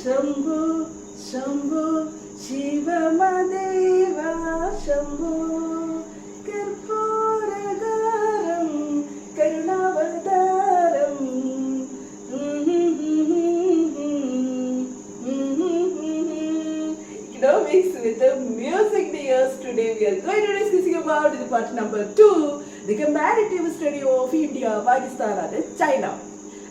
Shambho Shambho शिवमदेवा Shambho कर्पूरगारं करुणावतारं economics with the music dears. Today we are going to discussing about the part number 2, the comparative study of India, Pakistan and China.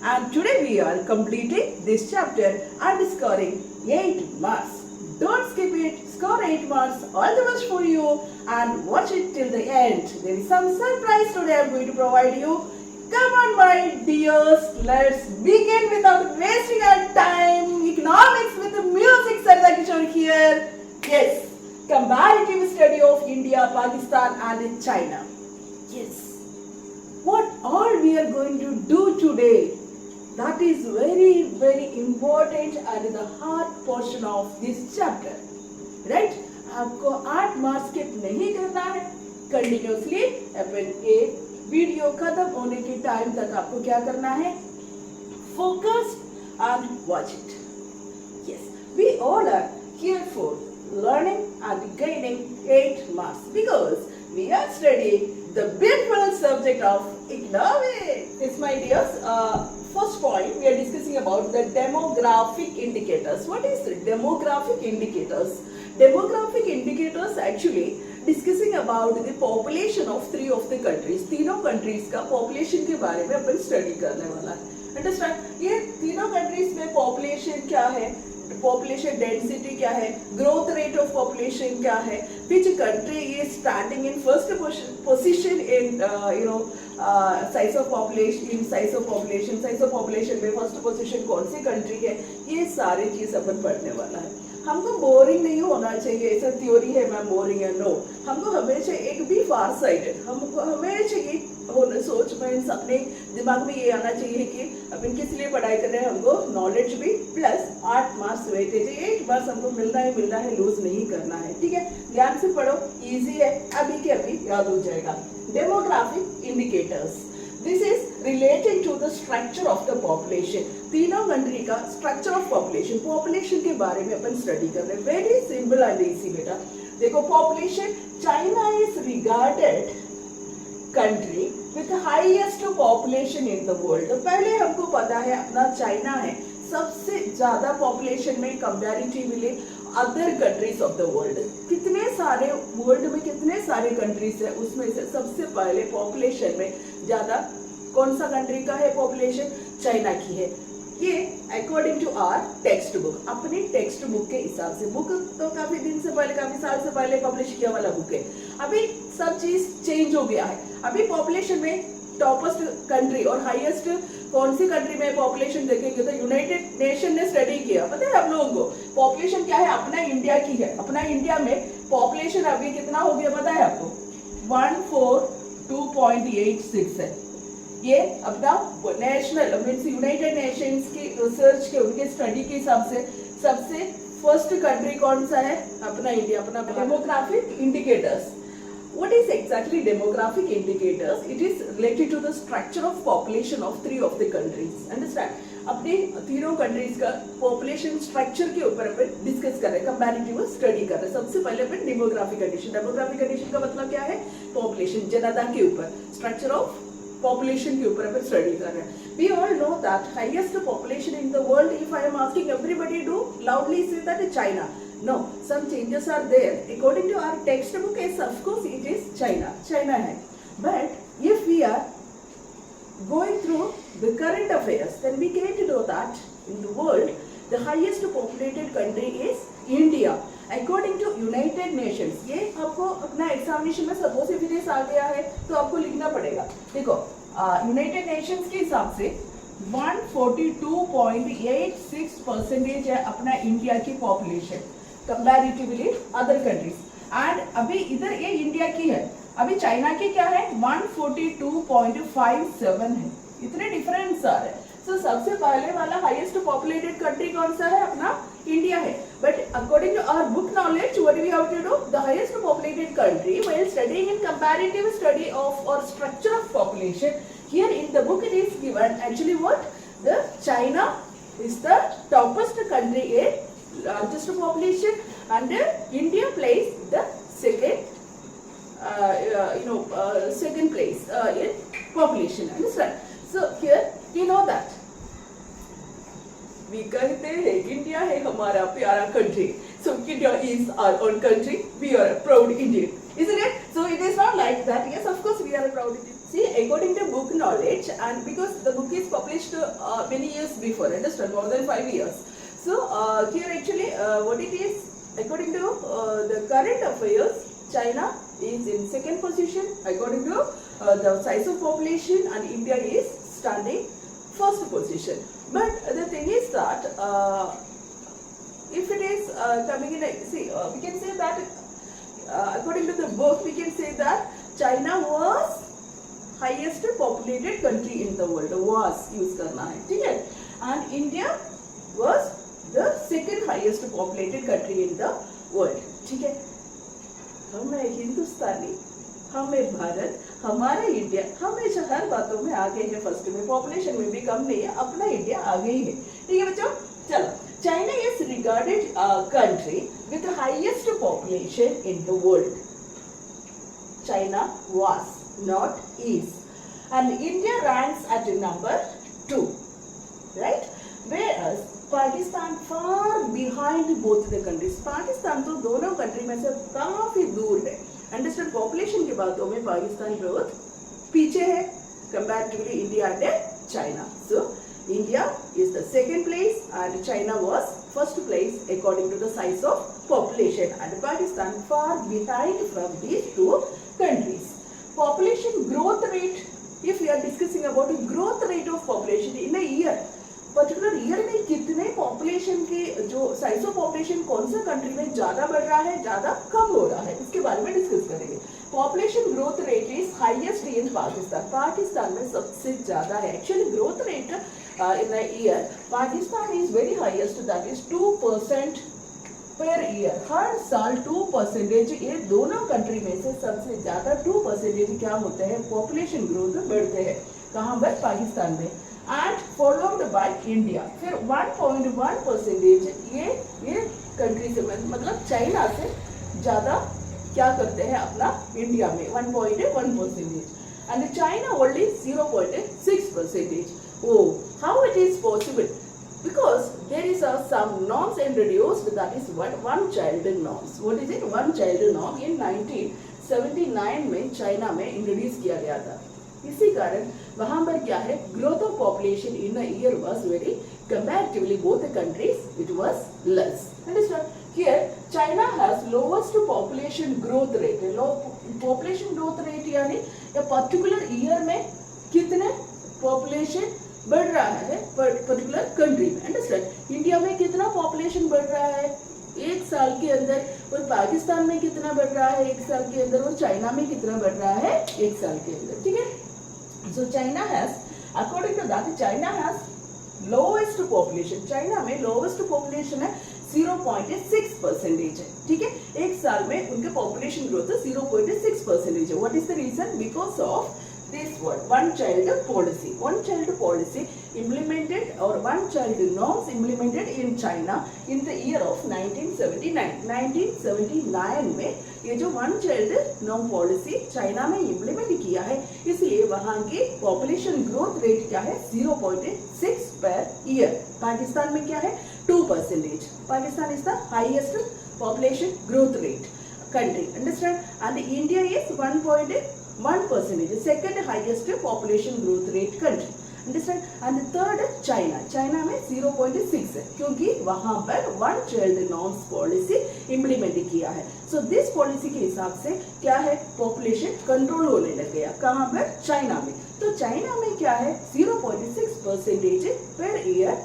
And today we are completing this chapter and scoring 8 marks. Don't skip it, score 8 marks, all the best for you and watch it till the end. There is some surprise today I am going to provide you. Come on my dears, let's begin without wasting our time. Economics with the music, Sarda Kishore here. Yes, comparative study of India, Pakistan and China. Yes, what all we are going to do today, that is very important and the hard portion of this chapter, right? आपको 8 marks skip नहीं करना है, continuously अपन ये video खत्म होने के time तक आपको क्या करना है, focus and watch it. Yes, we all are here for learning and gaining 8 marks because we are studying the beautiful subject of economics. Yes, my dears, first point we are discussing about the demographic indicators. What is demographic indicators? Demographic indicators actually discussing about the population of 3 of the countries. तीनों countries का population के बारे में अपन study करने वाला है. Understand? ये तीनों countries में population क्या है, population density क्या है, growth rate of population क्या है, which country is standing in first position in size of population में first position कौन सी country है, ये सारी चीज अपन पढ़ने वाला है. हमको बोरिंग नहीं होना चाहिए, ऐसा थ्योरी है मैं बोरिंग है, नो. हमको हमेशा एक भी फार साइडेड, हमको हमेशा ये होना, सोच में अपने दिमाग में ये आना चाहिए कि अपन किस लिए पढ़ाई कर रहे हैं, हमको नॉलेज भी प्लस 8 मार्क्स वेटेज, 8 मार्क्स हमको मिलना है, लूज नहीं करना है. ठीक है, ध्यान से पढ़ो, इजी है, अभी के अभी याद हो जाएगा. Demographic indicators, this is related to the structure of the population. तीनों कंट्री का स्ट्रक्चर ऑफ पॉपुलेशन के बारे में अपन स्टडी कर रहे हैं. वेरी सिंपल एंड इजी बेटा. देखो population, China is regarded country with highest population in the world. पहले हमको पता है अपना चाइना है सबसे ज्यादा पॉपुलेशन में comparatively other countries of the world. कितने सारे वर्ल्ड में कितने सारे कंट्रीज है, उसमें से सबसे पहले पॉपुलेशन में ज्यादा कौन सा कंट्री का है पॉपुलेशन, चाइना की है. ये according to our textbook, अपनी टेक्स्ट बुक के हिसाब से, बुक तो काफी दिन से पहले, काफी साल से पहले पब्लिश किया वाला बुक है. अभी सब चीज चेंज हो गया है. अभी पॉपुलेशन में टॉपेस्ट कंट्री और हाईएस्ट कौन सी कंट्री में पॉपुलेशन देखेंगे तो यूनाइटेड नेशन ने स्टडी किया. पता है आप लोगों को पॉपुलेशन क्या है, अपना इंडिया की है. अपना इंडिया में पॉपुलेशन अभी कितना हो गया पता है आपको, 142.86 है. ये अपना नेशनल मीन्स यूनाइटेड नेशंस की रिसर्च के उनके स्टडी के हिसाब से सबसे फर्स्ट कंट्री कौन सा है, अपना इंडिया. अपना demographic indicators. What is exactly demographic indicators? It is related to the structure of population of 3 of the countries. Understand? अपने तीनों कंट्रीज का पॉपुलेशन स्ट्रक्चर के ऊपर अपन डिस्कस कर रहे हैं, कंपैरेटिव स्टडी कर रहे हैं. सबसे पहले अपन डेमोग्राफिक कंडीशन. डेमोग्राफिक कंडीशन का मतलब क्या है, पॉपुलेशन, जनता के ऊपर, स्ट्रक्चर ऑफ पॉपुलेशन के ऊपर अपन स्टडी कर रहे हैं. We all know that highest population in the world, if I am asking everybody to loudly say that China. No, some changes are there. According to our textbook, yes, of course it is China. China है. But if we are going through the current affairs, then we came to know that in the world, the highest populated country is India. According to United Nations, ये आपको अपना examination में suppose if it आ गया है तो आपको लिखना पड़ेगा. देखो यूनाइटेड नेशंस के हिसाब से 142.86% है अपना इंडिया की population comparatively other countries. And अभी इधर ये इंडिया की है, अभी चाइना की क्या है 142.57 है. इतने डिफरेंस आ रहे हैं. सो सबसे पहले वाला हाईएस्ट पॉपुलेटेड कंट्री कौन सा है, अपना इंडिया है. But according to our book knowledge, what we have to do, the highest populated country while studying in comparative study of और structure of population, here in the book it is given actually what, the China is the topest country in largest population, and India plays the second second place in population. Understand? So here you know that we कहते हैं India है हमारा प्यारा country. So India is our own country. We are a proud Indian, isn't it? So it is not like that. Yes, of course we are a proud Indian. See, according to book knowledge, and because the book is published many years before, understand, more than 5 years. So here actually what it is, according to the current affairs, China is in second position according to the size of population, and India is standing first position. But the thing is that if it is coming in, we can say that according to the book, we can say that China was highest populated country in the world. Was use करना है, ठीक है? And India was the second highest populated country in the world. ठीक है? हम है हिंदुस्तानी, हम है भारत, हमारा इंडिया हमेशा हर बातों में आगे है, फर्स्ट में, पॉपुलेशन में भी कम नहीं है, अपना इंडिया आगे ही है, ठीक है बच्चों? चलो, China is regarded country with the highest population in the world. China was, not is, and India ranks at number 2, right? Whereas Pakistan far behind both the countries. Pakistan तो दोनों कंट्री में से काफी दूर है. अंडरस्टैंड? पॉपुलेशन की बातों में पाकिस्तान बहुत पीछे है comparatively India and China. So India is the second place and China was first place according to the size of population, and Pakistan far behind from these two countries. Population growth rate, if we are discussing about the growth rate of population in a year, particular year में कितने population के जो size of population कौन सा country में ज्यादा बढ़ रहा है, ज्यादा कम हो रहा है, इसके बारे में डिस्कस करेंगे. Population growth rate is highest in Pakistan. Pakistan में सबसे ज्यादा है actually growth rate in a year. Pakistan is very highest, that is 2% per year. हर साल 2%. ये दोनों कंट्री में से सबसे ज्यादा 2% क्या होते हैं, पॉपुलेशन ग्रोथ बढ़ते हैं. कहाँ पर? पाकिस्तान में. And followed by India. फिर 1.1% ये कंट्री से मतलब चाइना से ज्यादा क्या करते हैं अपना इंडिया में 1.1%, and China only 0.6%. Oh, how it is possible? Because there is some norms introduced, that is what one child norms. What is it? One child norm in 1979 में चाइना में इंट्रोड्यूस किया गया था. इसी कारण वहां पर क्या है, growth of population in a year was very comparatively both the countries it was less. Understand? Here China has lowest population growth rate. Low population growth rate यानी पर्टिकुलर ईयर में कितने पॉपुलेशन बढ़ रहा है पर्टिकुलर कंट्री में. Understand? India में कितना population बढ़ रहा है एक साल के अंदर, और पाकिस्तान में कितना बढ़ रहा है एक साल के अंदर, और चाइना में कितना बढ़ रहा है एक साल के अंदर. ठीक है? So China has, according to that, China has lowest population. China में लोवेस्ट पॉपुलेशन है 0.6% है. ठीक है? एक साल में उनके पॉपुलेशन ग्रोथ 0.6% है. What is the reason? Because of this word, one child policy. One child policy implemented, or one child norms implemented in China in the year of 1979. 1979 में ये जो one child norm policy China में implement किया है, इसलिए वहाँ की population growth rate क्या है, 0.6 per year. पाकिस्तान में क्या है, 2%. Pakistan is the highest population growth rate country. Understand? And India is 1.1%, second highest population growth rate country. Understand? And third China. China में 0.6 है, क्योंकि वहाँ पर one child norms policy implement किया है. So this policy के हिसाब से क्या है, population control होने लग गया. कहाँ पर? चाइना में. तो चाइना में क्या है, 0.6% per year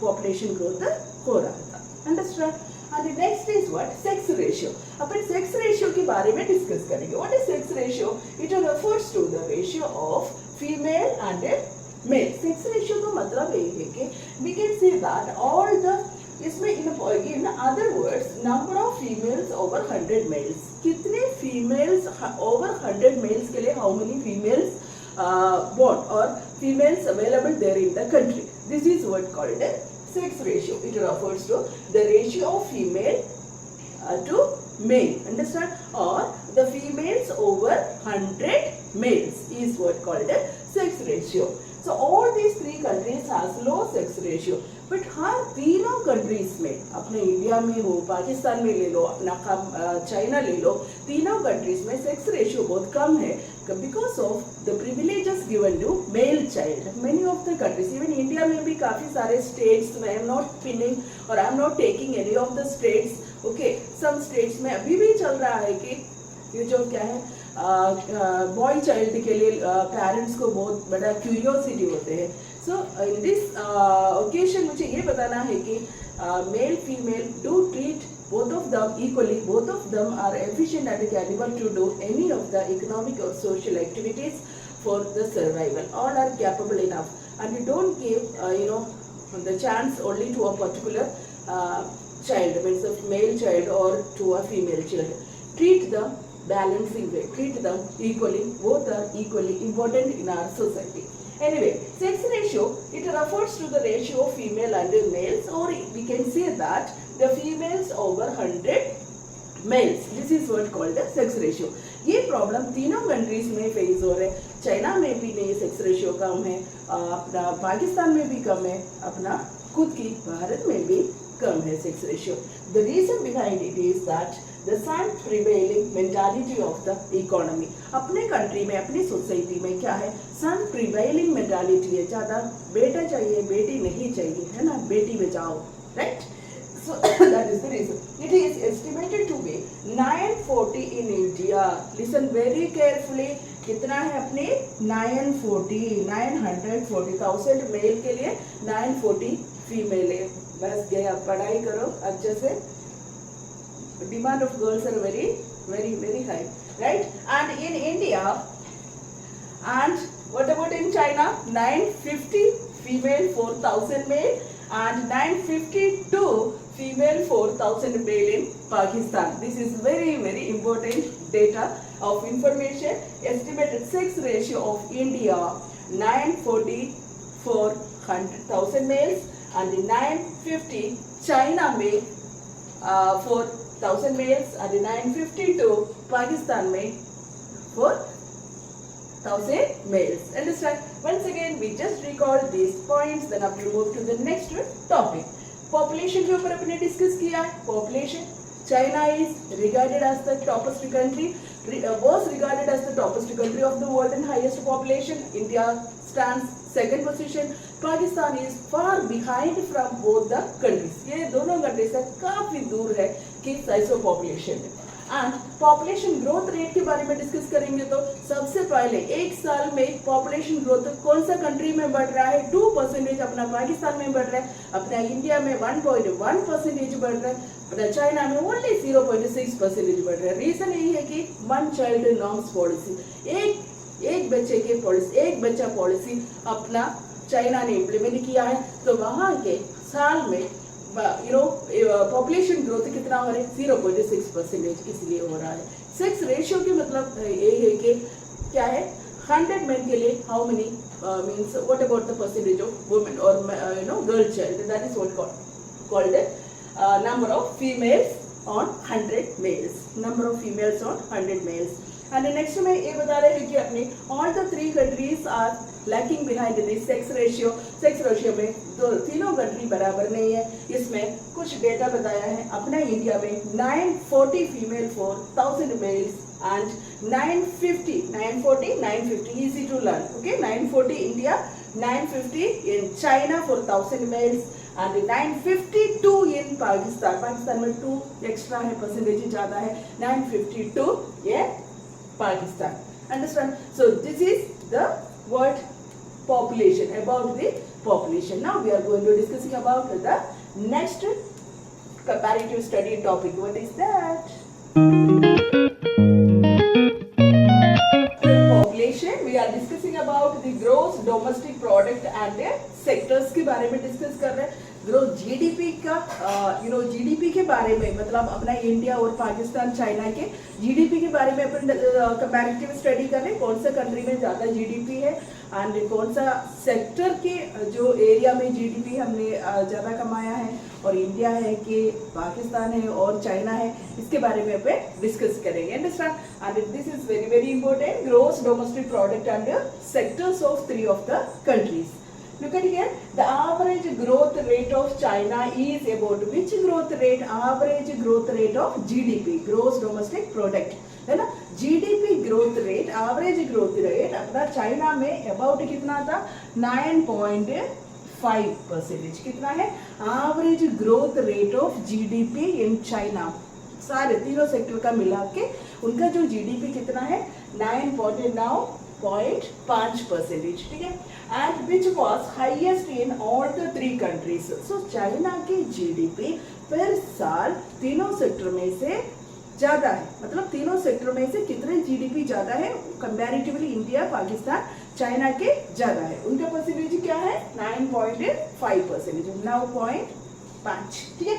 population growth हो रहा था. Understand? And the next is what? Sex ratio. Upon sex ratio के बारे में डिस्कस करेंगे. What is sex ratio? It refers to the ratio of female and male. Sex ratio का मतलब ये है कि we can say that all the, इसमें in other words, number of females over 100 males. कितने females over 100 males के लिए how many females born or females available there in the country. This is what called sex ratio. It refers to the ratio of female to male, understand, or the females over 100 males is what called a sex ratio. So all these three countries has low sex ratio, but हर तीनों countries में, अपने India में हो, पाकिस्तान में ले लो, अपना China ले लो, तीनों countries में sex ratio बहुत कम है because of the privileges given to male child. Many of the countries, even India में भी काफी सारे states में, I am not pinning or I am not taking any of the states. Okay, some states में अभी भी चल रहा है कि ये जो क्या है बॉय चाइल्ड के लिए पेरेंट्स को बहुत बड़ा क्यूरियोसिटी होते हैं. सो इन दिस ओकेजन मुझे ये बताना है कि male female do treat both of them equally. Both of them are efficient and capable to do any of the economic or social activities for the survival. All are capable enough, and you don't give the chance only to a particular child, means a male child or to a female child. Treat them balancing way, treat them equally. Both are equally important in our society. Anyway, sex ratio, it refers to the ratio of female and males, or we can say that the females over 100 males. This is what called the sex ratio. ये problem तीनों countries में face हो रहे हैं. China में भी नहीं sex ratio कम है, अपना पाकिस्तान में भी कम है, अपना खुद की भारत में भी कम है sex ratio. The reason behind it is that the sun prevailing mentality of the economy. अपने कंट्री में, अपनी सोसाइटी में क्या है, sun prevailing mentality है, ज़्यादा बेटा चाहिए, बेटी नहीं चाहिए, है ना, Beti Bachao, right? So that is the reason. It is estimated to be 940 in India. Listen very carefully. कितना है अपने 940,000 मेल के लिए 940 फीमेल है. बस गया, पढ़ाई करो अच्छे से. Demand of girls are very, very, very high, right? And in India, and what about in China? 950 female, 4,000 male, and 952 female, 4,000 male in Pakistan. This is very, very important data of information. Estimated sex ratio of India 940 for 100,000 males, and 950 China male for 1,000 males, and 952 Pakistan में for 1,000 males. Understand? Once again, we just recall these points. Then after move to the next topic. Population के ऊपर अपने discuss किया. Population. China is regarded as the toppest country. Was regarded as the toppest country of the world and highest population. India stands second position. Pakistan is far behind from both the countries. ये दोनों country से काफी दूर है कि size of population में. And population growth rate के बारे में डिस्कस करेंगे तो सबसे पहले एक साल में पॉपुलेशन ग्रोथ कौन सा कंट्री में बढ़ रहा है, 2% अपना पाकिस्तान में बढ़ रहा है, अपना इंडिया में 1.1% बढ़ रहा है, अपना चाइना में ओनली 0.6% बढ़ रहा है. रीजन यही है कि वन चाइल्ड नॉर्म्स पॉलिसी, एक बच्चे के पॉलिसी, एक बच्चा पॉलिसी अपना चाइना ने इम्प्लीमेंट किया है. तो वहाँ के साल में पॉपुलेशन ग्रोथ कितना हो रहा है, 0.6% इसलिए हो रहा है. सेक्स रेशियो की मतलब ये है कि क्या है, 100 men के लिए how many means what about the percentage of women और girl child, that is what called number of females on 100 males, number of females on 100 males. And next में ये बता रहे हैं कि अपने all the three countries are lacking behind this sex ratio. Sex ratio में तो तीनों कंट्री बराबर नहीं है. इसमें कुछ डेटा बताया है. अपना इंडिया में 940 female for 1,000 males and 950 easy to learn. Okay, 940 India, 950 in China for 1,000 males, and 952 in Pakistan. Pakistan में 2 एक्स्ट्रा है, परसेंटेज ज़्यादा है. 952 ये Pakistan. Understand? So this is the word population, about the population. Now we are going to discussing about the next comparative study topic. What is that? Population. We are discussing about the gross domestic product and their sectors के बारे में discuss कर रहे हैं. Growth GDP का GDP के बारे में, मतलब अपना इंडिया और पाकिस्तान चाइना के जीडीपी के बारे में अपन कंपैरेटिव स्टडी कर रहे हैं, कौन सा कंट्री में ज़्यादा जीडीपी है एंड कौन सा सेक्टर के जो एरिया में जीडीपी हमने ज़्यादा कमाया है, और इंडिया है कि पाकिस्तान है और चाइना है, इसके बारे में अपन डिस्कस करेंगे। Understand? And this is very very important, gross domestic product and sectors of 3 of the countries. Look at here, the average growth rate of China is about which growth rate? Average growth rate of GDP, gross domestic product, है ना? GDP growth rate, average growth rate अपना China में about कितना था? 9.5%. कितना है? Average growth rate of GDP in China, सारे तीनों सेक्टर का मिला के उनका जो GDP कितना है? 9.5%. ठीक है? And which was highest in all the 3 countries. So China की जीडीपी पर साल तीनों सेक्टर में से ज़्यादा है, मतलब तीनों सेक्टर में से कितने जीडीपी ज़्यादा है कंपैरेटिवली? इंडिया, पाकिस्तान, चाइना के ज़्यादा है। उनका परसेंटेज क्या है? 9.5%, 9.5. ठीक है?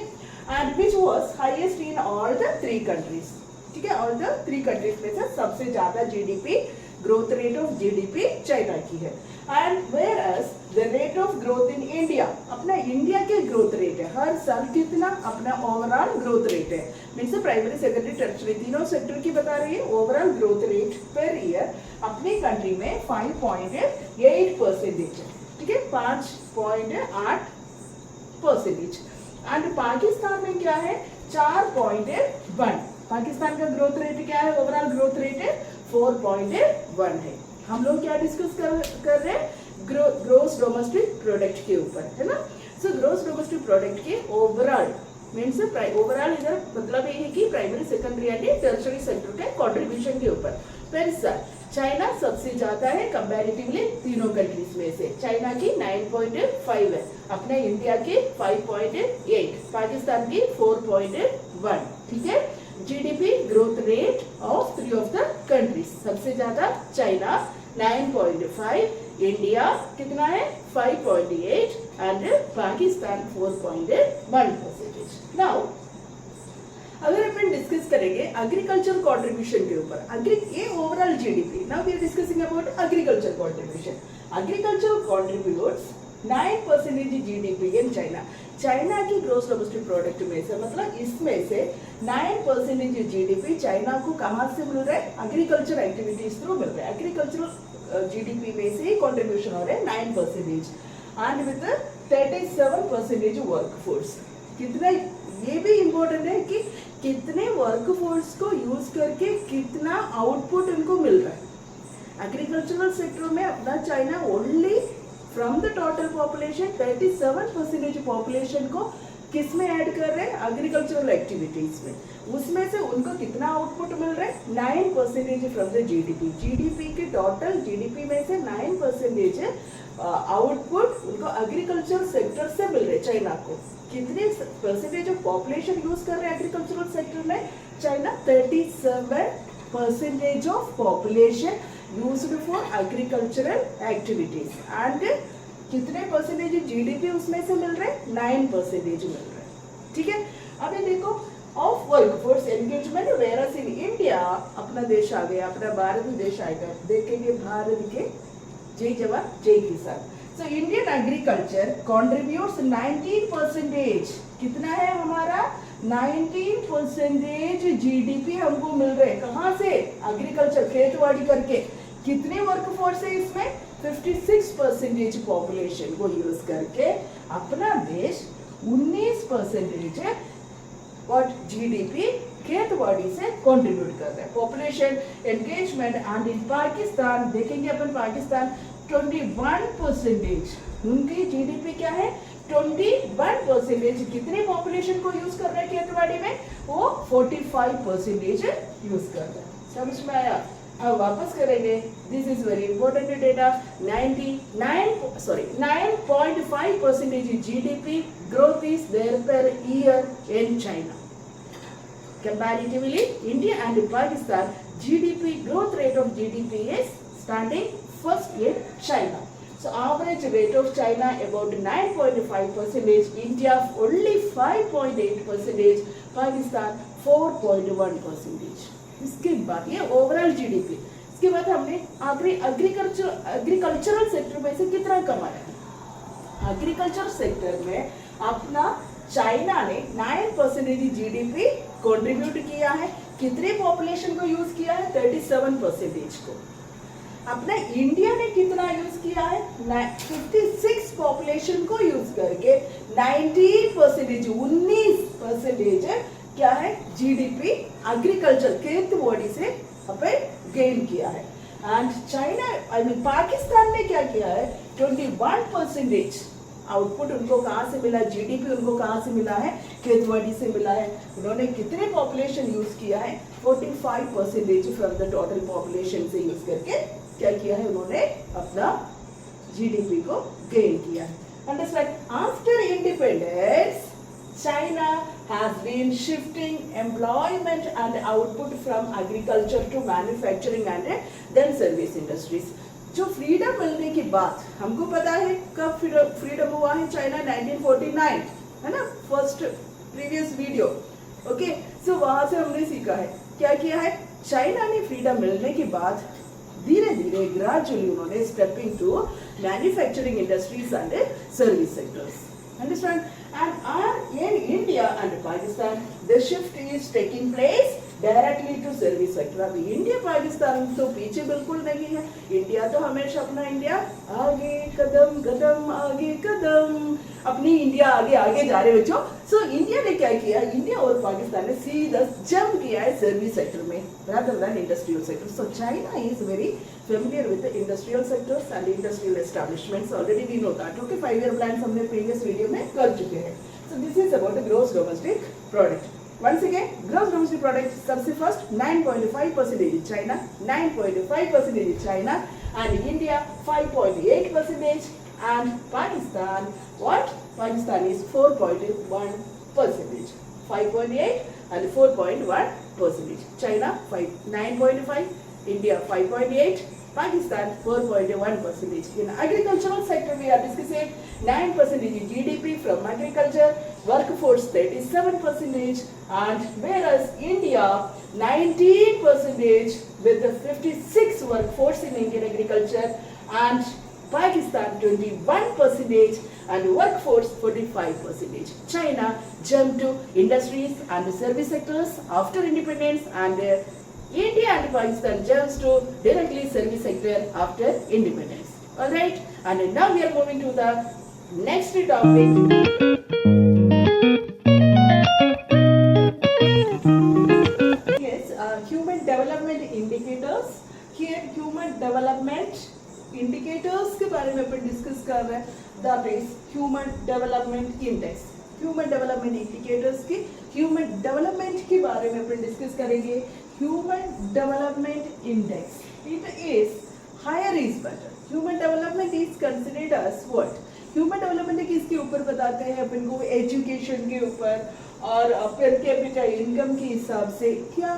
And which was highest in all the 3 countries. ठीक है? all the 3 countries में से सबसे ज़्यादा GDP, growth rate of GDP China की है। And whereas the rate of growth in India, अपना इंडिया के ग्रोथ रेट है हर साल कितना? अपना ओवरऑल ग्रोथ रेट है, मीन्स प्राइमरी, सेकेंडरी, टर्शियरी तीनों सेक्टर की बता रही है। Overall growth rate per year अपनी कंट्री में 5.8% है। ठीक है? 5.8%. एंड पाकिस्तान में क्या है? 4.1. पाकिस्तान का ग्रोथ रेट क्या है? ओवरऑल ग्रोथ रेट है 4.1 है। हम लोग क्या डिस्कस कर रहे हैं? ग्रोस डोमेस्टिक प्रोडक्ट के ऊपर, है ना? सो ग्रोस डोमेस्टिक प्रोडक्ट के ओवरऑल मीन्स ओवरऑल इधर मतलब ये है कि primary, secondary and tertiary sector के कंट्रीब्यूशन के ऊपर। फिर सर चाइना सबसे ज्यादा है कंपैरेटिवली तीनों कंट्रीज में से। चाइना की 9.5 है, अपने इंडिया की 5.8, पाकिस्तान की 4.1. ठीक है? GDP growth rate of 3 of the countries, सबसे ज्यादा चाइना 9.5, इंडिया कितना है? 5.8 एंड पाकिस्तान 4.1%. नाउ अगर अपन डिस्कस करेंगे एग्रीकल्चर कंट्रीब्यूशन के ऊपर, ये overall GDP, now we are discussing about agriculture contribution. Agriculture contributes 9% GDP in China. China की ग्रोस डोमेस्टिक प्रोडक्ट में से, मतलब इसमें से 9% जीडीपी चाइना को कहाँ से मिल रहा है? एग्रीकल्चर एक्टिविटीज थ्रू मिल रहा है. एग्रीकल्चरल जीडीपी में से कंट्रीब्यूशन हो रहा है 9% एंड विद 37% वर्कफोर्स. कितना, ये भी इम्पोर्टेंट है कि कितने वर्कफोर्स को यूज करके कितना आउटपुट उनको मिल रहा है. एग्रीकल्चरल सेक्टर में अपना China only from the total population 37% population को किस में ऐड कर रहे हैं? एग्रीकल्चरल एक्टिविटीज में. उसमें से उनको कितना आउटपुट मिल रहा है? 9% फ्रॉम द जीडीपी. जीडीपी के टोटल जीडीपी में से 9% आउटपुट उनको एग्रीकल्चर सेक्टर से मिल रहे चाइना को. कितने परसेंटेज ऑफ पॉपुलेशन यूज कर रहे हैं एग्रीकल्चरल सेक्टर में? China 37% of population used for agricultural activities and कितने परसेंटेज जीडीपी उसमें से मिल रहे हैं? 9% मिल रहे हैं. ठीक है? अभी देखो of workforce engagement versus in India, अपना देश आ गया, अपना भारत देश आएगा. देखेंगे भारत के जय जवान जय किसान. So Indian agriculture contributes 19%. कितना है हमारा? 19% जीडीपी हमको मिल रहे हैं. कहाँ से? एग्रीकल्चर, खेतवाड़ी करके. कितने वर्कफोर्स है इसमें? 56% पॉपुलेशन को यूज करके अपना देश 19% व्हाट जीडीपी खेतवाड़ी से कंट्रीब्यूट कर रहा है. Population engagement and in Pakistan देखेंगे अपन, पाकिस्तान 21%. उनकी जीडीपी क्या है? 21%. कितने पॉपुलेशन को यूज कर रहे हैं खेतवाड़ी में? वो 45% यूज कर रहे हैं. समझ में आया? अब वापस करेंगे. This is very important data. 9.5% GDP growth is there per year in China. Comparatively, India and Pakistan GDP growth rate of GDP is standing first in China. So average rate of China about 9.5%, India only 5.8%, Pakistan 4.1%. इसके बाद ये overall GDP, इसके बाद हमने agricultural sector में से कितना कमाया है। एग्रीकल्चर सेक्टर में अपना चाइना ने 9% जीडीपी कंट्रीब्यूट किया है। कितने पॉपुलेशन को यूज किया है? 37% को। अपना इंडिया ने कितना यूज किया है? 56 पॉपुलेशन को यूज करके 19% क्या है जीडीपी एग्रीकल्चर खेती बॉडी से अपन गेन किया है। एंड चाइना पाकिस्तान ने क्या किया है? 21% आउटपुट उनको कहाँ से मिला? जीडीपी उनको कहाँ से मिला है? खेतवाड़ी से मिला है। उन्होंने कितने पॉपुलेशन यूज किया है? 45% फ्रॉम द टोटल पॉपुलेशन से यूज करके क्या किया है? उन्होंने अपना जीडीपी को गेन किया है। Understand? After independence China has been shifting employment and output from agriculture to manufacturing and then service industries. जो फ्रीडम मिलने के बाद हमको पता है कब फ्रीडम हुआ है चाइना? 1949 है ना, फर्स्ट प्रीवियस वीडियो। ओके, सो वहां से हमने सीखा है क्या किया है। चाइना ने फ्रीडम मिलने के बाद धीरे धीरे ग्रेजुअली उन्होंने stepping to manufacturing industries and service sectors. Understand? And in India and Pakistan, the shift is taking place directly to service sector. अभी इंडिया पाकिस्तान तो पीछे बिल्कुल नहीं है। इंडिया तो हमेशा अपना इंडिया आगे कदम कदम आगे कदम, अपनी इंडिया आगे आगे जा रहे बच्चों। सो इंडिया ने क्या किया? इंडिया और पाकिस्तान ने सीधा जंप किया है सर्विस सेक्टर में rather than industrial sector. So China is very familiar with the industrial sectors and industrial establishments. Already we know that. Okay, 5-year plans हमने previous video में कर चुके हैं। So this is about the gross domestic product. Once again, gross domestic product सबसे first 9.5% in China, 9.5% in China, and India 5.8%, and Pakistan what? Pakistan is 4.1%, 5.8 and 4.1%. China 9.5. India 5.8, Pakistan 4.1%. In agricultural sector, we are discussing 9% in GDP from agriculture, workforce 37%, and whereas India 19% with the 56 workforce in Indian agriculture, and Pakistan 21% and workforce 45%. China jumped to industries and service sectors after independence, and India and Pakistan jumps to directly service sector after independence. All right, and now we are moving to the next topic. Yes, human development indicators. Here, human development indicators के बारे में अपन discuss कर रहे हैं. That is human development index. Human development indicators की human development के बारे में अपन डिस्कस करेंगे. Human development index, it is higher is better. Human development is considered as what? Human development किसके ऊपर बताते हैं अपन को? एजुकेशन के ऊपर और पर कैपिटा इनकम के हिसाब से क्या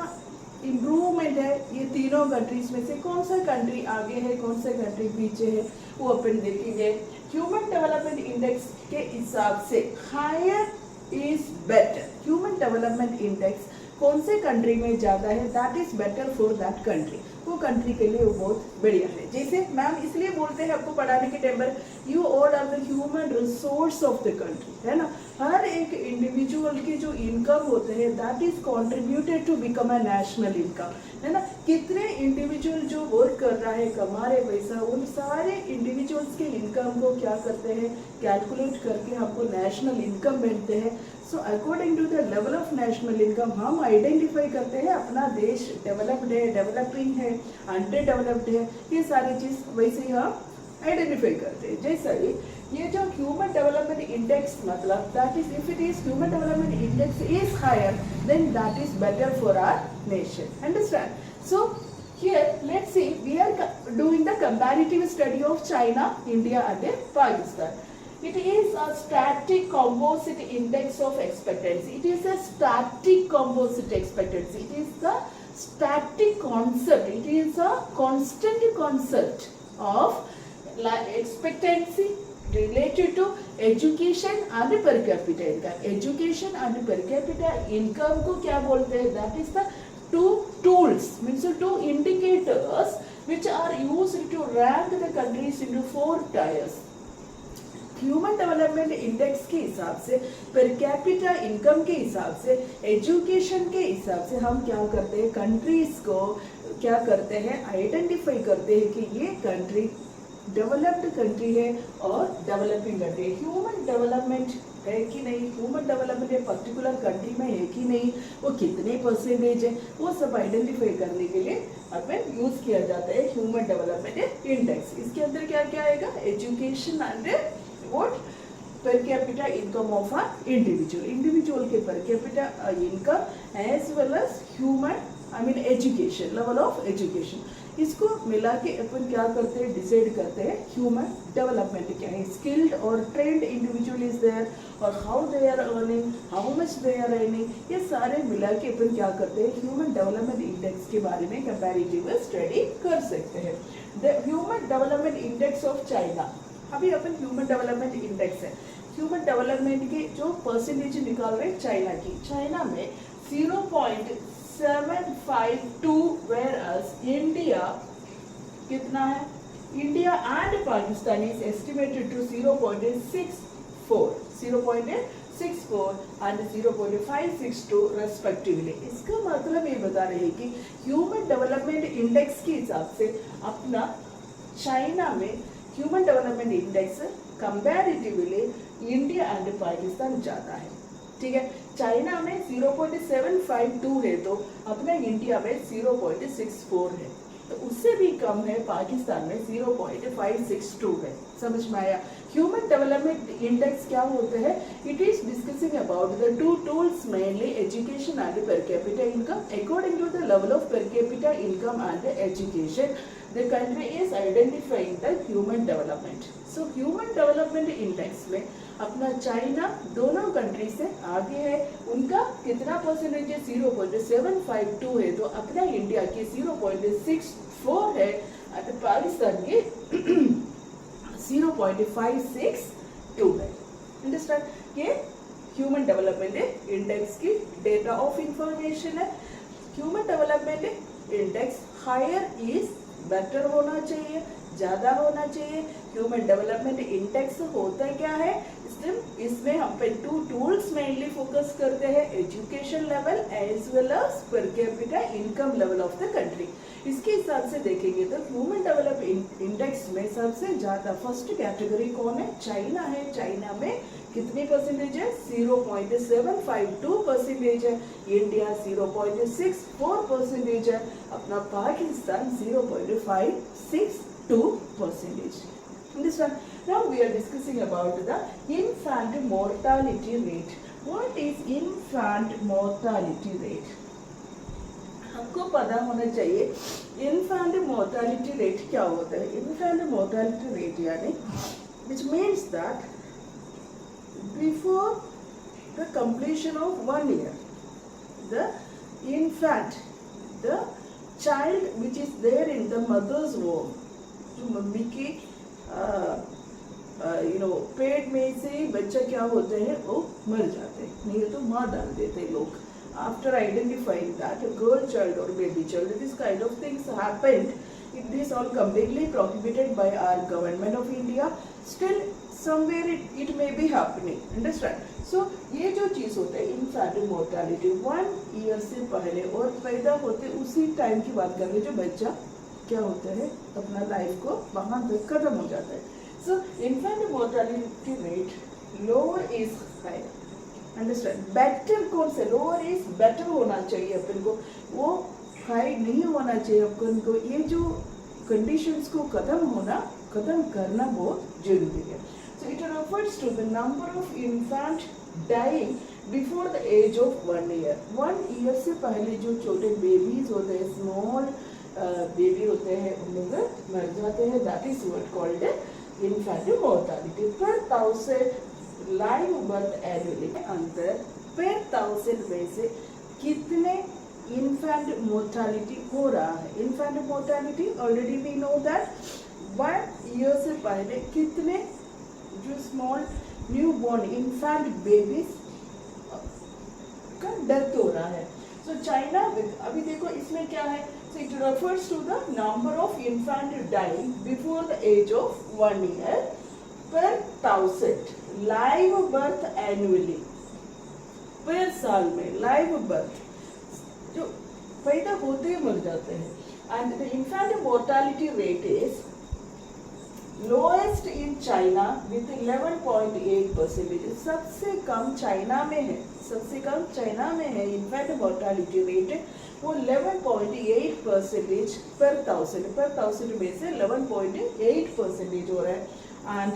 इम्प्रूवमेंट है. ये तीनों कंट्रीज में से कौन सा कंट्री आगे है, कौन सा कंट्री पीछे है, वो अपन देखेंगे. ह्यूमन डेवलपमेंट इंडेक्स के हिसाब से higher is better. Human development index कौन से कंट्री में ज़्यादा है, that is better for that country. वो कंट्री के लिए वो बहुत बढ़िया है. जैसे मैम इसलिए बोलते हैं आपको पढ़ाने के टाइम पर, you all are the human resource of the country, है ना. हर एक इंडिविजुअल के जो इनकम होते हैं that is contributed to become a national income, है ना. कितने इंडिविजुअल जो वर्क कर रहा है, कमा रहे पैसा, उन सारे इंडिविजुअल्स के इनकम को क्या करते हैं, कैलकुलेट करके हमको नेशनल इनकम मिलते हैं. So according to the level of national income हम आइडेंटिफाई करते हैं अपना देश डेवलप्ड है, डेवलपिंग है, अंडर डेवलप्ड है. ये सारी चीज़ वैसे ही हम आइडेंटिफाई करते हैं. जैसा ये जो ह्यूमन डेवलपमेंट इंडेक्स मतलब that is if it is human development index is higher then that is better for our nation. Understand? So here let's see, we are doing the comparative study of China, India and Pakistan. It is a static composite index of expectancy. It is a static composite expectancy. It is the static concept. It is a constant concept of expectancy related to education and per capita income. Education and per capita income को क्या बोलते हैं? That is the two tools, means two indicators which are used to rank the countries into 4 tiers. Human development index के हिसाब से, पर capita income के हिसाब से, एजुकेशन के हिसाब से हम क्या करते हैं? कंट्रीज को क्या करते हैं? आइडेंटिफाई करते हैं कि ये कंट्री डेवलप्ड कंट्री है और डेवलपिंग कंट्री है। ह्यूमन डेवलपमेंट है कि नहीं, ह्यूमन डेवलपमेंट एक पर्टिकुलर कंट्री में है कि नहीं, वो कितने परसेंटेज है, वो सब आइडेंटिफाई करने के लिए अपन यूज किया जाता है ह्यूमन डेवलपमेंट इंडेक्स। इसके अंदर क्या क्या आएगा? Education and what per capita income of a individual के per capita income as well as human education, level of education, इसको मिला के अपन क्या करते हैं? डिसाइड करते हैं ह्यूमन डेवलपमेंट क्या है। स्किल्ड और ट्रेंड इंडिविजुअल इज देयर और how they are earning, how much they are earning, ये सारे मिला के अपन क्या करते हैं? ह्यूमन डेवलपमेंट इंडेक्स के बारे में कंपैरेटिव स्टडी कर सकते हैं। The human development index of China, अभी अपन ह्यूमन डेवलपमेंट इंडेक्स है, ह्यूमन डेवलपमेंट के जो परसेंटेज निकाल रहे हैं चाइना की, चाइना में 0.752, whereas इंडिया कितना है? India and Pakistan is estimated to 0.64 and 0.562 respectively. इसका मतलब ये बता रहे हैं कि ह्यूमन डेवलपमेंट इंडेक्स के हिसाब से अपना चाइना में human development index comparatively India and Pakistan ज़्यादा है। ठीक है, चाइना में 0.752 है तो अपना इंडिया में 0.64 है, तो उससे भी कम है पाकिस्तान में 0.562 है। समझ में आया? ह्यूमन डेवलपमेंट इंडेक्स क्या होते हैं? It is discussing about the two tools mainly education and per capita income. According to the level of per capita income and education, the country is identifying the human development. So human development index में अपना China दोनों country से आगे है। उनका कितना percentage है? 0.752 है, तो अपना इंडिया के 0.64 है और पाकिस्तान के 0.562 है। अंडरस्टैंड? ये ह्यूमन डेवलपमेंट इंडेक्स की डेटा ऑफ इंफॉर्मेशन है। Human development index higher is better होना चाहिए, ज़्यादा होना चाहिए। ह्यूमन डेवलपमेंट इंडेक्स होता क्या है? इसमें हम पे टू टूल्स मेनली फोकस करते हैं, education level as well as per capita income level of the country. इसके हिसाब से देखेंगे तो ह्यूमन डेवलपमेंट इंडेक्स में सबसे ज़्यादा फर्स्ट कैटेगरी कौन है? चाइना है। चाइना में कितनी परसेंटेज है? 0.752 परसेंटेज है। इंडिया 0.64 परसेंटेज है। अपना Pakistan 0.562 percentage. Understand? Now we are discussing about the infant mortality rate. What is infant mortality rate? हमको पता होना चाहिए infant mortality rate क्या होता है। infant mortality rate यानी which means that before the completion of 1 year, the infant, the child which is there in the mother's womb, जो mummy की पेट में से बच्चा क्या होते हैं? वो मर जाते हैं, नहीं तो मार डाल देते हैं लोग। After identifying that girl child और baby child, this kind of things happened, it is all completely prohibited by our government of India. Still somewhere it may be happening. Understand? So ये जो चीज़ होता है इनफैंट मोर्टेलिटी 1 ईयर से पहले और पैदा होते उसी टाइम की बात कर रहे हैं, जो बच्चा क्या होता है अपना लाइफ को वहाँ तक खत्म हो जाता है। So infant mortality rate lower is high. Understand? Better कौन से? लोअर इज बेटर होना चाहिए अपन को, वो हाई नहीं होना चाहिए अपन को। ये जो कंडीशंस को खत्म करना बहुत जरूरी है। So it refers to the number of infant dying before the age of 1 year. 1 year से पहले जो छोटे बेबीज होते हैं, स्मॉल बेबी होते हैं, उन लोग मर जाते हैं। That is what called infant mortality. पर 1000 लाइव बर्थ एनुअली के अंदर पर 1000 में से कितने इन्फेंट मोर्टेलिटी हो रहा है? Infant mortality already we know that 1 year से पहले कितने जो small new born infant babies का डेथ हो रहा है. सो चाइना अभी देखो इसमें क्या है. So it refers to the number of infant dying before the age of 1 year per 1000 live birth annually. पर साल में लाइव बर्थ जो पैदा होते ही मर जाते हैं. And the infant mortality rate is lowest in China with 11.8%. सबसे कम चाइना में है, सबसे कम चाइना में है इन्फेंट मोर्टालिटी रेट. वो 11.8% पर थाउजेंड में से 11.8% हो रहा है. And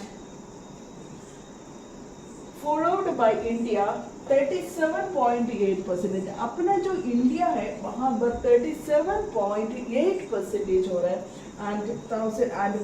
followed by India 37.8%. अपना जो इंडिया है वहाँ पर 37.8% हो रहा है. एंड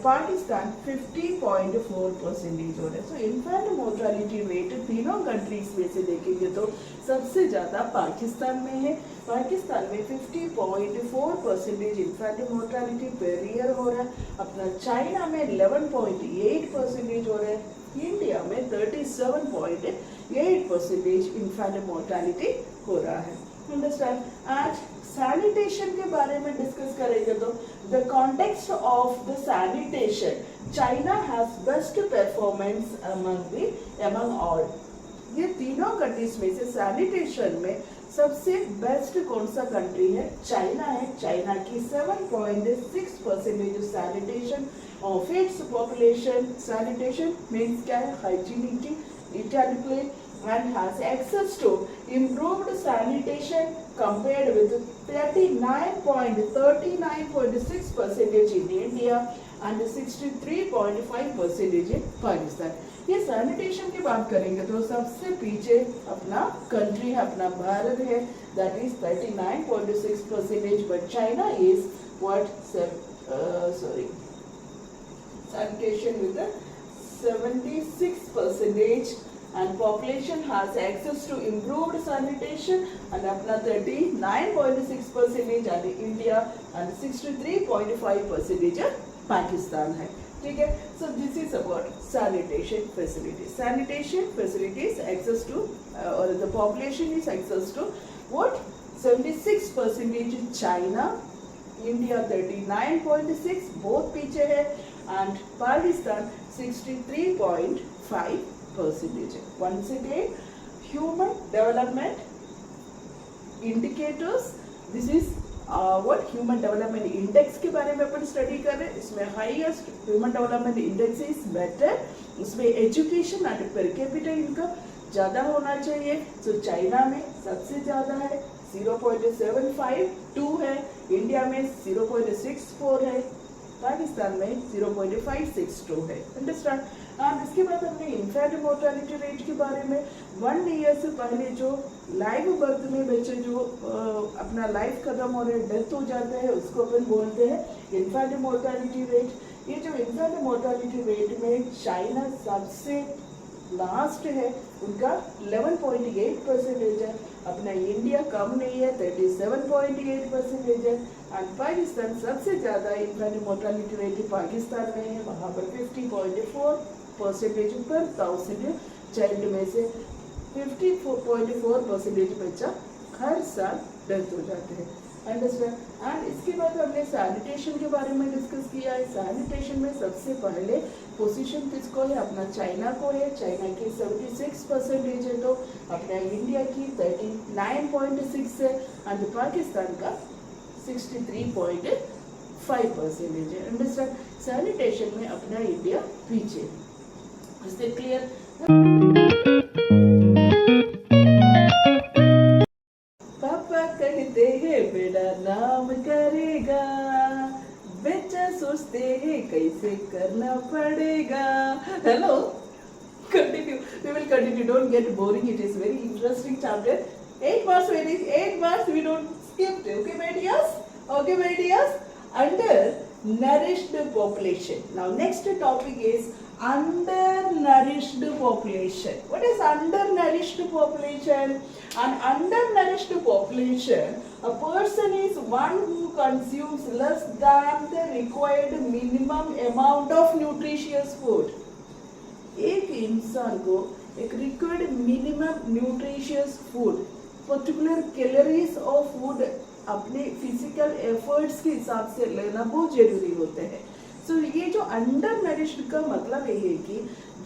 पाकिस्तान 50.4% हो रहा है. सो इन्फेंट मोर्टालिटी रेट तीनों कंट्रीज में से देखेंगे तो सबसे ज़्यादा पाकिस्तान में है. पाकिस्तान में 50.4% इन्फेंट मोर्टालिटी पर ईयर हो रहा है. अपना चाइना में 11.8% हो रहा है. इंडिया में 37.8% इन्फेंट मोर्टालिटी हो रहा है. अंडरस्टैंड. आज सैनिटेशन के बारे में डिस्कस करेंगे तो the context of the sanitation China has best performance among all. ये तीनों कंट्रीज में से सैनिटेशन में सबसे बेस्ट कौन सा कंट्री है? चाइना है. चाइना की 7.6% sanitation of its population. Sanitation means क्या है? Hygienity, equality, and has access to improved sanitation compared with 39.6% in India and 63.5% in Pakistan. ये सैनिटेशन की बात करेंगे तो सबसे पीछे अपना कंट्री है, अपना भारत है. That is 39.6%. But China is what sanitation with a 76% and population has access to improved sanitation and अपना 39.6% and India and 63.5% Pakistan है. ठीक है. So this is about sanitation facilities. Sanitation facilities access to or the population is access to what? 76% China, India 39.6 both पीछे है. And Pakistan 63.5%. Once again, human development indicators. This is what human development index के बारे में अपन study कर रहे हैं. इसमें highest human development index is better. उसमें education and per capita income ज़्यादा होना चाहिए. So चाइना में सबसे ज़्यादा है 0.752 है. इंडिया में 0.64 है. पाकिस्तान में 0.562 है. अंडरस्टैंड. और इसके बाद हमने इन्फेंट मोर्टालिटी रेट के बारे में 1 ईयर से पहले जो लाइव बर्थ में बच्चे जो अपना लाइफ खत्म हो रहे डेथ हो जाते हैं उसको अपन बोलते हैं इन्फेंट मोर्टालिटी रेट. ये जो इन्फेंट मोर्टालिटी रेट में चाइना सबसे लास्ट है, उनका 11.8% है. अपना इंडिया कम नहीं है 37.8% है. एंड पाकिस्तान सबसे ज़्यादा इन्फेंट मोर्टालिटी रेट पाकिस्तान में है. वहाँ पर 50.4% पर 1000 चाइल्ड में से 54.4% बच्चा हर साल डेथ हो जाते हैं. अंडरस्टैंड. एंड इसके बाद हमने सैनिटेशन के बारे में डिस्कस किया है. सैनिटेशन में सबसे पहले पोजीशन किसको है? अपना चाइना को है. चाइना की 76% है तो अपना इंडिया की 39.6 है. एंड पाकिस्तान का 63.5% है. अंडरस्टैंड. सैनिटेशन में अपना इंडिया पीछे. Is it clear? बेटा नाम करेगा, बच्चा सोचते हैं कैसे करना पड़ेगा. Hello, continue. We will continue. Don't get boring. It is very interesting chapter. 8 bars waiting. 8 bars. We don't skip. Okay, my dears. Okay, my dears. Undernourished population. Now, next topic is undernourished population. What is undernourished population? An undernourished population A person is one who consumes less than the required minimum amount of nutritious food. एक इंसान को एक required minimum nutritious food, particular calories of food अपने physical efforts के हिसाब से लेना बहुत जरूरी होते हैं. सो ये जो अंडर नरिश्ड का मतलब ये है कि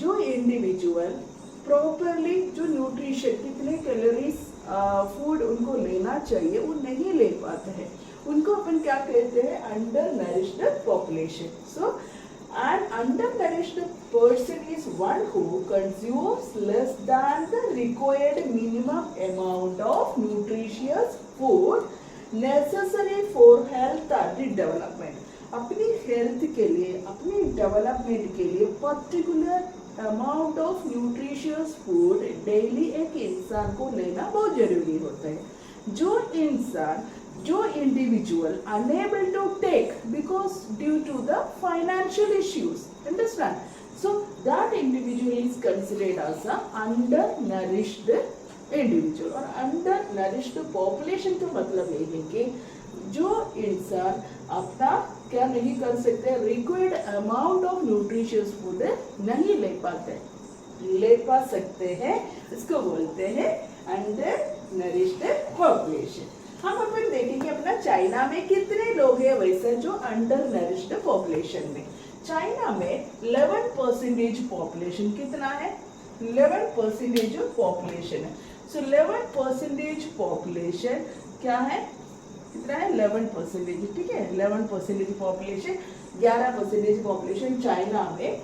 जो इंडिविजुअल प्रॉपरली जो न्यूट्रिशन कितने कैलोरीज फूड उनको लेना चाहिए वो नहीं ले पाते हैं, उनको अपन क्या कहते हैं, under nourished population. So an undernourished person is one who consumes less than the required minimum amount of nutritious food necessary for health and development. अपनी हेल्थ के लिए, अपनी डेवलपमेंट के लिए particular amount of nutritious food daily एक इंसान को लेना बहुत जरूरी होता है. जो individual unable to take because due to the financial issues, understand, so that individual is considered as a undernourished individual. और undernourished population का मतलब ये है कि जो इंसान अपना क्या नहीं कर सकते, required amount of nutritious food नहीं ले पा सकते हैं, इसको बोलते हैं अंडरनरिश्ड पॉपुलेशन. हम अपन देखेंगे अपना चाइना में कितने लोग हैं वैसे जो अंडर नरिश्ड पॉपुलेशन में. चाइना में 11% पॉपुलेशन कितना है, 11% पॉपुलेशन है. सो 11% पॉपुलेशन क्या है, कितना है, 11%. ठीक है, 11% पॉपुलेशन, 11% पॉपुलेशन चाइना में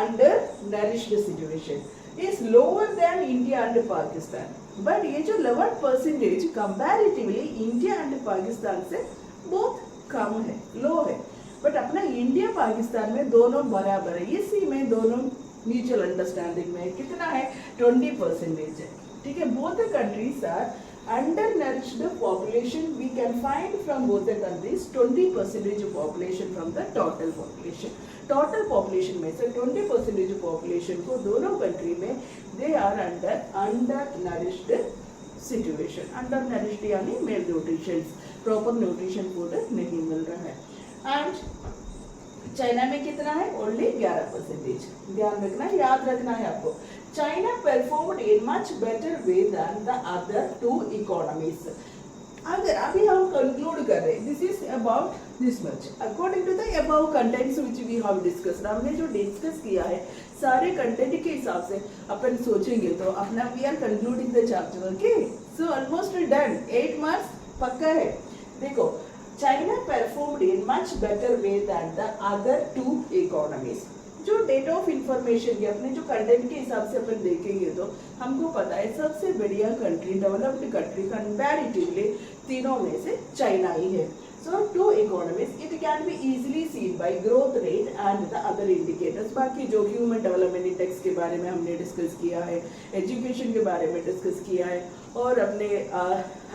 under nourished situation is lower than India and Pakistan. But ये जो 11% कंपैरेटिवली इंडिया एंड पाकिस्तान से बहुत कम है, लो है. बट अपना इंडिया पाकिस्तान में दोनों बराबर है, इसी में दोनों म्यूचुअल अंडरस्टैंडिंग में कितना है, 20% है. ठीक है, both the countries are undernourished population. We can find from both the countries 20% population from the total population. Total population में से 20% population को दोनों कंट्री में they are undernourished situation. Undernourished यानी malnutrition, proper nutrition food नहीं मिल रहा है. And China में कितना है, ओनली 11%. ध्यान रखना, याद रखना है आपको. China performed in much better way than the other two economies. अगर अभी हम conclude कर रहे हैं, this is about this much. According to the above contents which we have discussed, हमने जो डिस्कस किया है सारे कंटेंट के हिसाब से अपन सोचेंगे तो अपना we are concluding the chapter. Okay, so almost done. 8 marks पक्का है. देखो, China performed in much better way than the other two economies. जो डेटा ऑफ इंफॉर्मेशन के अपने जो कंटेंट के हिसाब से अपन देखेंगे तो हमको पता है सबसे बढ़िया कंट्री, डेवलप्ड कंट्री कंपैरेटिवली तीनों में से चाइना ही है. So two economies it can be easily seen by growth rate and the other indicators. बाकी जो ह्यूमन डेवलपमेंट इंडेक्स के बारे में हमने डिस्कस किया है, एजुकेशन के बारे में डिस्कस किया है, और अपने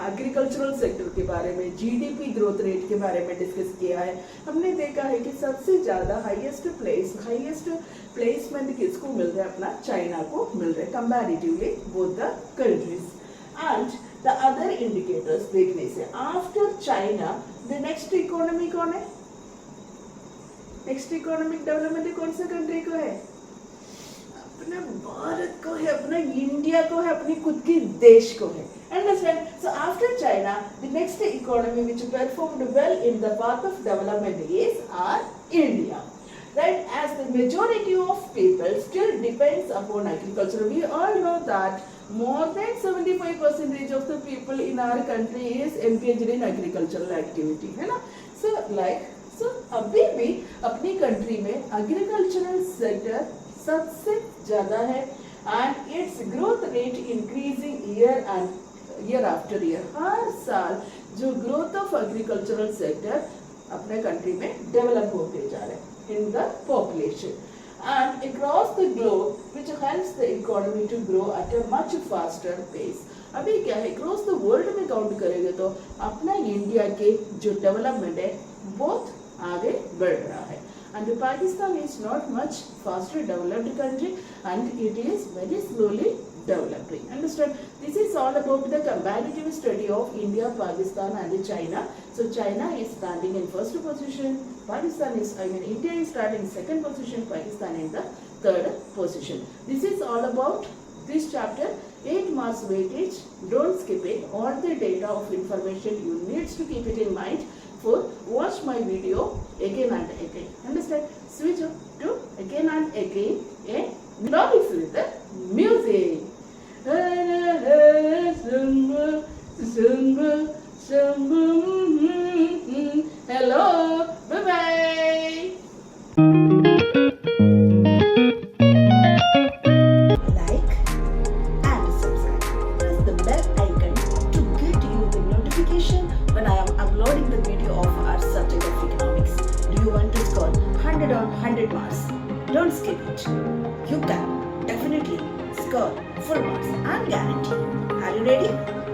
एग्रीकल्चरल सेक्टर के बारे में, जीडीपी ग्रोथ रेट के बारे में डिस्कस किया है. हमने देखा है कि सबसे ज़्यादा हाईएस्ट प्लेसमेंट किसको मिल रहा है, अपना चाइना को मिल रहा है comparatively both the countries. And the other indicators देखने से after China the next economy कौन है, नेक्स्ट इकोनॉमिक डेवलपमेंट कौन सा कंट्री को है, अपना भारत को है, अपना इंडिया को है, अपनी खुद के देश को है. Understand? So after China, the next economy which performed well in the path of development is our India. Right? As the majority of people still depends upon agriculture. We all know that more than 75% of the people in our country is engaged in agricultural activity. है ना? So अभी भी अपनी country में agricultural sector सबसे ज़्यादा है and its growth rate increasing year after year. हर साल जो growth of agricultural sector अपने कंट्री में डेवलप होते जा रहे हैं in the population and across the globe which helps the economy to grow at a much faster pace. अभी क्या है, across the world में काउंट करेंगे तो अपना इंडिया के जो डेवलपमेंट है बहुत आगे बढ़ रहा है. And Pakistan is not much faster developed country and it is very slowly developing. Understand? This is all about the comparative study of India, Pakistan and China. So China is standing in first position, India is standing second position, Pakistan in the third position. This is all about this chapter. 8 marks weightage, don't skip it. All the data of information you need to keep it in mind for watch my video again and again. Understand? Switch up to again and again a topics with the music. Hello, bye bye. Like and subscribe. Press the bell icon to get you the notification when I am uploading the video of our subject of economics. Do you want to score 100 on 100 marks? Don't skip it. You can definitely score full marks. I'm guaranteed. Are you ready?